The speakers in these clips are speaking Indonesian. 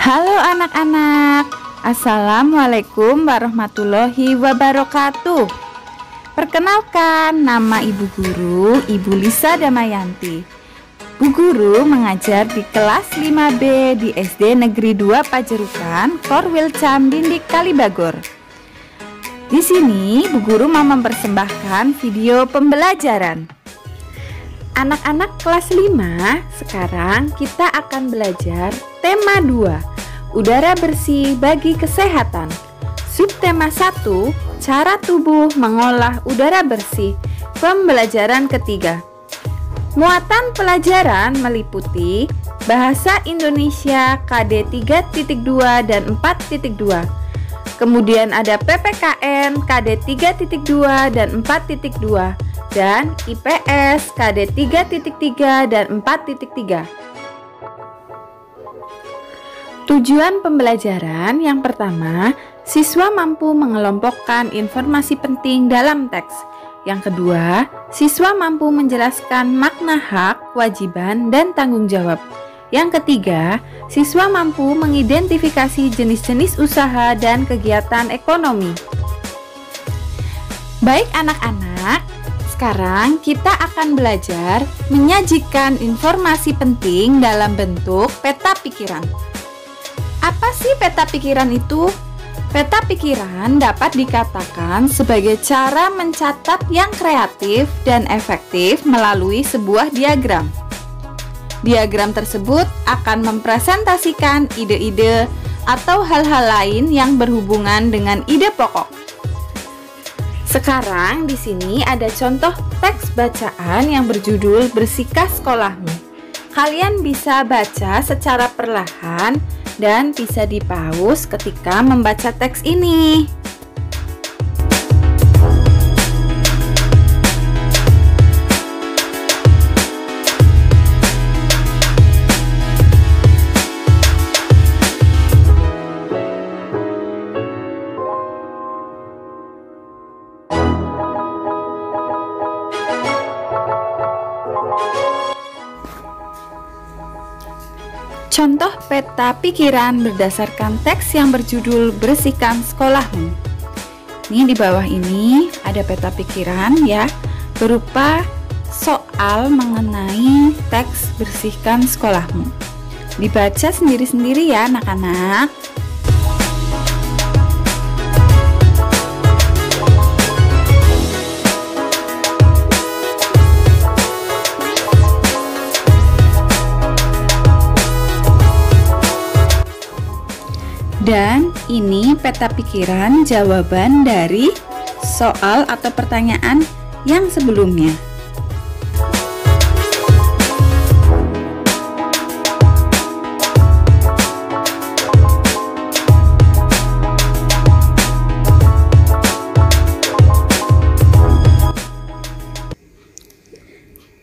Halo anak-anak, Assalamualaikum warahmatullahi wabarakatuh. Perkenalkan, nama Ibu Guru, Ibu Lisa Damayanti. Bu Guru mengajar di kelas 5B di SD Negeri 2 Pajerukan, Korwil Cambindik, Kalibagor. Di sini Bu Guru mau mempersembahkan video pembelajaran. Anak-anak kelas 5, sekarang kita akan belajar tema 2, udara bersih bagi kesehatan. Subtema 1, cara tubuh mengolah udara bersih. Pembelajaran ketiga. Muatan pelajaran meliputi Bahasa Indonesia KD 3.2 dan 4.2. Kemudian ada PPKN KD 3.2 dan 4.2 dan IPS KD 3.3 dan 4.3. Tujuan pembelajaran yang pertama, siswa mampu mengelompokkan informasi penting dalam teks. Yang kedua, siswa mampu menjelaskan makna hak, kewajiban, dan tanggung jawab. Yang ketiga, siswa mampu mengidentifikasi jenis-jenis usaha dan kegiatan ekonomi. Baik anak-anak, sekarang kita akan belajar menyajikan informasi penting dalam bentuk peta pikiran. Apa sih peta pikiran itu? Peta pikiran dapat dikatakan sebagai cara mencatat yang kreatif dan efektif melalui sebuah diagram. Diagram tersebut akan mempresentasikan ide-ide atau hal-hal lain yang berhubungan dengan ide pokok. Sekarang di sini ada contoh teks bacaan yang berjudul Bersihkah Sekolahmu. Kalian bisa baca secara perlahan dan bisa di-pause ketika membaca teks ini. Contoh peta pikiran berdasarkan teks yang berjudul Bersihkan Sekolahmu. Ini di bawah ini ada peta pikiran ya, berupa soal mengenai teks Bersihkan Sekolahmu. Dibaca sendiri-sendiri ya anak-anak. Dan ini peta pikiran jawaban dari soal atau pertanyaan yang sebelumnya.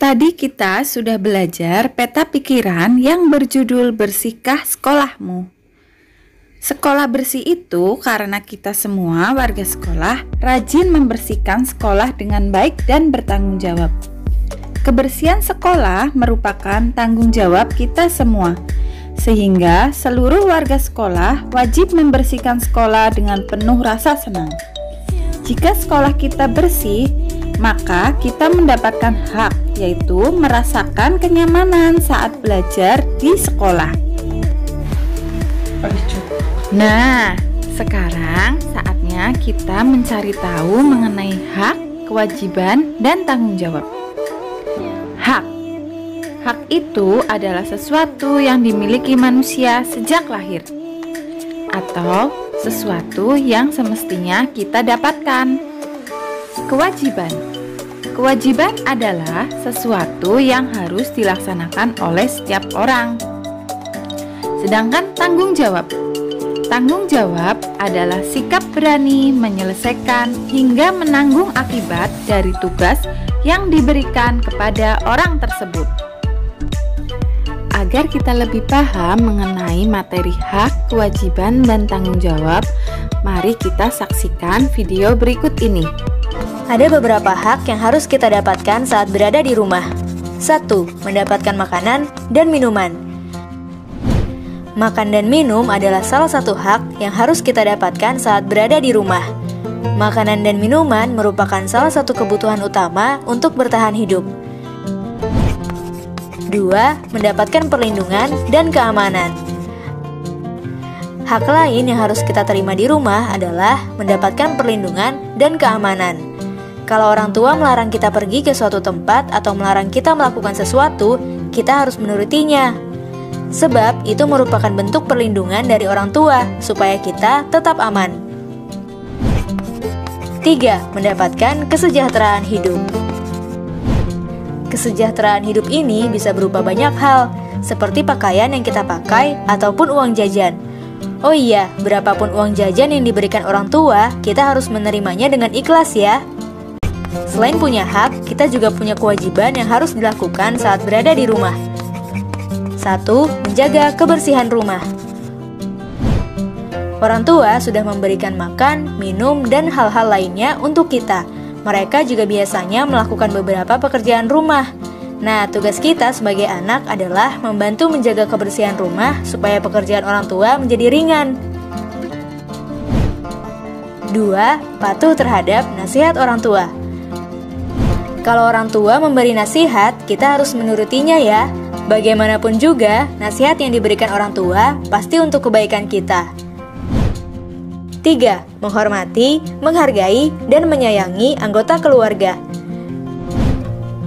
Tadi kita sudah belajar peta pikiran yang berjudul Bersihkah Sekolahmu. Sekolah bersih itu karena kita semua warga sekolah rajin membersihkan sekolah dengan baik dan bertanggung jawab. Kebersihan sekolah merupakan tanggung jawab kita semua, sehingga seluruh warga sekolah wajib membersihkan sekolah dengan penuh rasa senang. Jika sekolah kita bersih, maka kita mendapatkan hak, yaitu merasakan kenyamanan saat belajar di sekolah. Nah, sekarang saatnya kita mencari tahu mengenai hak, kewajiban, dan tanggung jawab. Hak. Hak itu adalah sesuatu yang dimiliki manusia sejak lahir, atau sesuatu yang semestinya kita dapatkan. Kewajiban. Kewajiban adalah sesuatu yang harus dilaksanakan oleh setiap orang. Sedangkan tanggung jawab. Tanggung jawab adalah sikap berani menyelesaikan hingga menanggung akibat dari tugas yang diberikan kepada orang tersebut. Agar kita lebih paham mengenai materi hak, kewajiban, dan tanggung jawab, mari kita saksikan video berikut ini. Ada beberapa hak yang harus kita dapatkan saat berada di rumah. 1. Mendapatkan makanan dan minuman. Makan dan minum adalah salah satu hak yang harus kita dapatkan saat berada di rumah. Makanan dan minuman merupakan salah satu kebutuhan utama untuk bertahan hidup. 2. Mendapatkan perlindungan dan keamanan. Hak lain yang harus kita terima di rumah adalah mendapatkan perlindungan dan keamanan. Kalau orang tua melarang kita pergi ke suatu tempat atau melarang kita melakukan sesuatu, kita harus menurutinya. Sebab itu merupakan bentuk perlindungan dari orang tua supaya kita tetap aman. 3. Mendapatkan kesejahteraan hidup. Kesejahteraan hidup ini bisa berupa banyak hal, seperti pakaian yang kita pakai ataupun uang jajan. Oh iya, berapapun uang jajan yang diberikan orang tua, kita harus menerimanya dengan ikhlas ya. Selain punya hak, kita juga punya kewajiban yang harus dilakukan saat berada di rumah. 1. Menjaga kebersihan rumah. Orang tua sudah memberikan makan, minum, dan hal-hal lainnya untuk kita. Mereka juga biasanya melakukan beberapa pekerjaan rumah. Nah, tugas kita sebagai anak adalah membantu menjaga kebersihan rumah supaya pekerjaan orang tua menjadi ringan. 2. Patuh terhadap nasihat orang tua. Kalau orang tua memberi nasihat, kita harus menurutinya ya. Bagaimanapun juga, nasihat yang diberikan orang tua pasti untuk kebaikan kita. 3. Menghormati, menghargai, dan menyayangi anggota keluarga.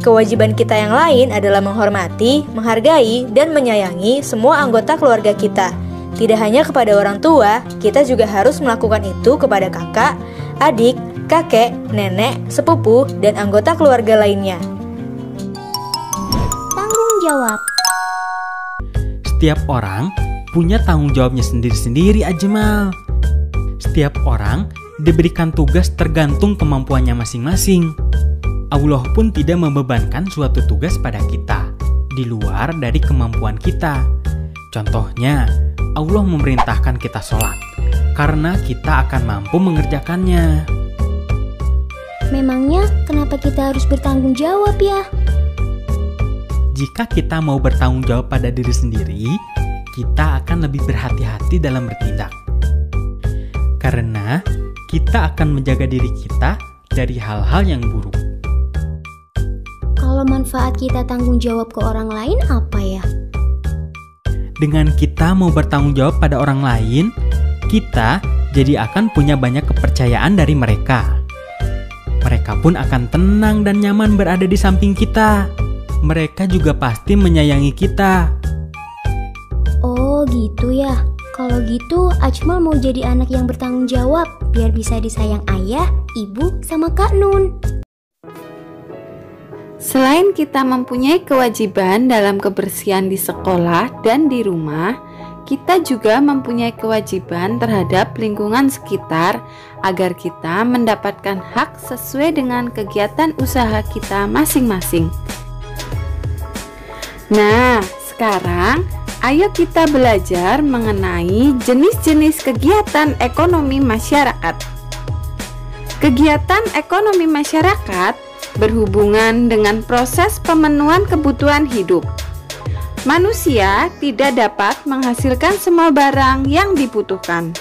Kewajiban kita yang lain adalah menghormati, menghargai, dan menyayangi semua anggota keluarga kita. Tidak hanya kepada orang tua, kita juga harus melakukan itu kepada kakak, adik, kakek, nenek, sepupu, dan anggota keluarga lainnya. Tanggung jawab. Setiap orang punya tanggung jawabnya sendiri-sendiri, Ajmal. Setiap orang diberikan tugas tergantung kemampuannya masing-masing. Allah pun tidak membebankan suatu tugas pada kita di luar dari kemampuan kita. Contohnya, Allah memerintahkan kita sholat karena kita akan mampu mengerjakannya. Memangnya kenapa kita harus bertanggung jawab ya? Jika kita mau bertanggung jawab pada diri sendiri, kita akan lebih berhati-hati dalam bertindak. Karena kita akan menjaga diri kita dari hal-hal yang buruk. Kalau manfaat kita tanggung jawab ke orang lain apa ya? Dengan kita mau bertanggung jawab pada orang lain, kita jadi akan punya banyak kepercayaan dari mereka. Mereka pun akan tenang dan nyaman berada di samping kita. Mereka juga pasti menyayangi kita. Oh gitu ya. Kalau gitu Ajmal mau jadi anak yang bertanggung jawab biar bisa disayang ayah, ibu, sama Kak Nun. Selain kita mempunyai kewajiban dalam kebersihan di sekolah dan di rumah, kita juga mempunyai kewajiban terhadap lingkungan sekitar agar kita mendapatkan hak sesuai dengan kegiatan usaha kita masing-masing. Nah, sekarang ayo kita belajar mengenai jenis-jenis kegiatan ekonomi masyarakat. Kegiatan ekonomi masyarakat berhubungan dengan proses pemenuhan kebutuhan hidup. Manusia tidak dapat menghasilkan semua barang yang dibutuhkan.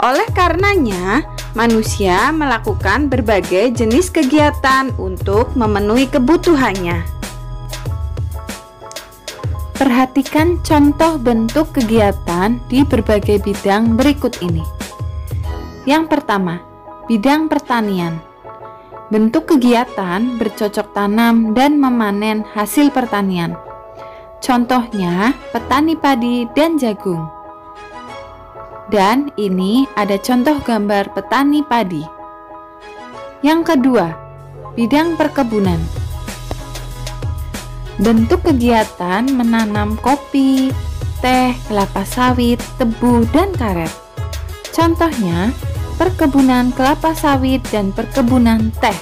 Oleh karenanya, manusia melakukan berbagai jenis kegiatan untuk memenuhi kebutuhannya. Perhatikan contoh bentuk kegiatan di berbagai bidang berikut ini. Yang pertama, bidang pertanian. Bentuk kegiatan bercocok tanam dan memanen hasil pertanian. Contohnya, petani padi dan jagung. Dan ini ada contoh gambar petani padi. Yang kedua, bidang perkebunan. Bentuk kegiatan menanam kopi, teh, kelapa sawit, tebu, dan karet. Contohnya, perkebunan kelapa sawit dan perkebunan teh.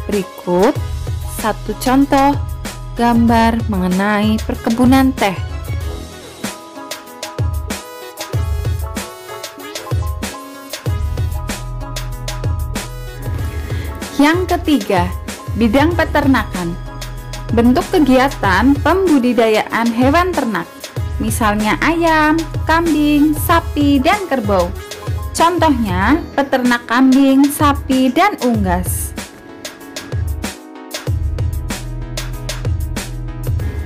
Berikut satu contoh gambar mengenai perkebunan teh. Yang ketiga, bidang peternakan. Bentuk kegiatan pembudidayaan hewan ternak. misalnya ayam, kambing, sapi, dan kerbau. Contohnya, peternak kambing, sapi, dan unggas.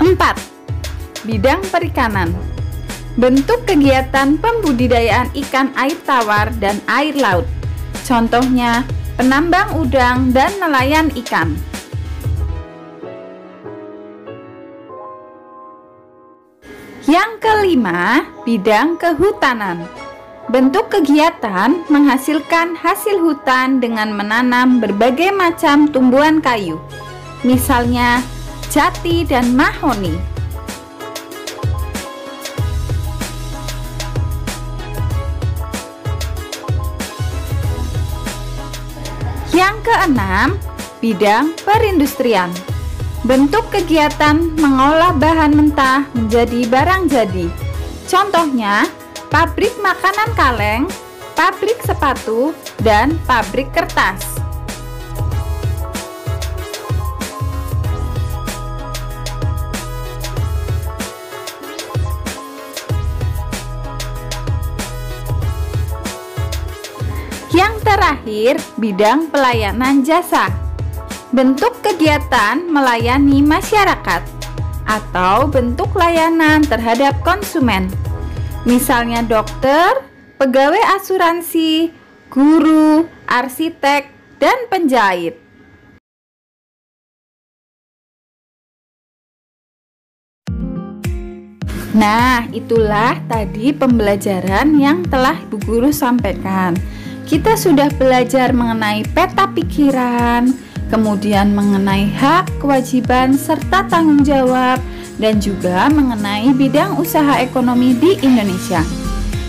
4. Bidang perikanan. Bentuk kegiatan pembudidayaan ikan air tawar dan air laut. Contohnya, penambang udang dan nelayan ikan. Yang kelima, bidang kehutanan. Bentuk kegiatan menghasilkan hasil hutan dengan menanam berbagai macam tumbuhan kayu, misalnya jati dan mahoni. Yang keenam, bidang perindustrian. Bentuk kegiatan mengolah bahan mentah menjadi barang jadi. Contohnya, pabrik makanan kaleng, pabrik sepatu, dan pabrik kertas. Yang terakhir, bidang pelayanan jasa. Bentuk kegiatan melayani masyarakat atau bentuk layanan terhadap konsumen. Misalnya dokter, pegawai asuransi, guru, arsitek, dan penjahit. Nah, itulah tadi pembelajaran yang telah Ibu Guru sampaikan. Kita sudah belajar mengenai peta pikiran, kemudian mengenai hak, kewajiban, serta tanggung jawab, dan juga mengenai bidang usaha ekonomi di Indonesia.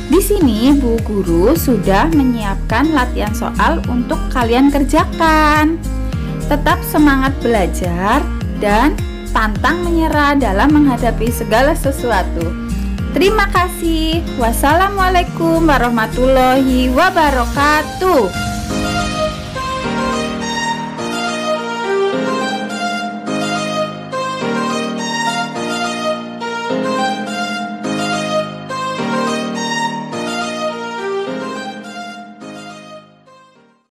Di sini Bu Guru sudah menyiapkan latihan soal untuk kalian kerjakan. Tetap semangat belajar dan pantang menyerah dalam menghadapi segala sesuatu. Terima kasih. Wassalamualaikum warahmatullahi wabarakatuh.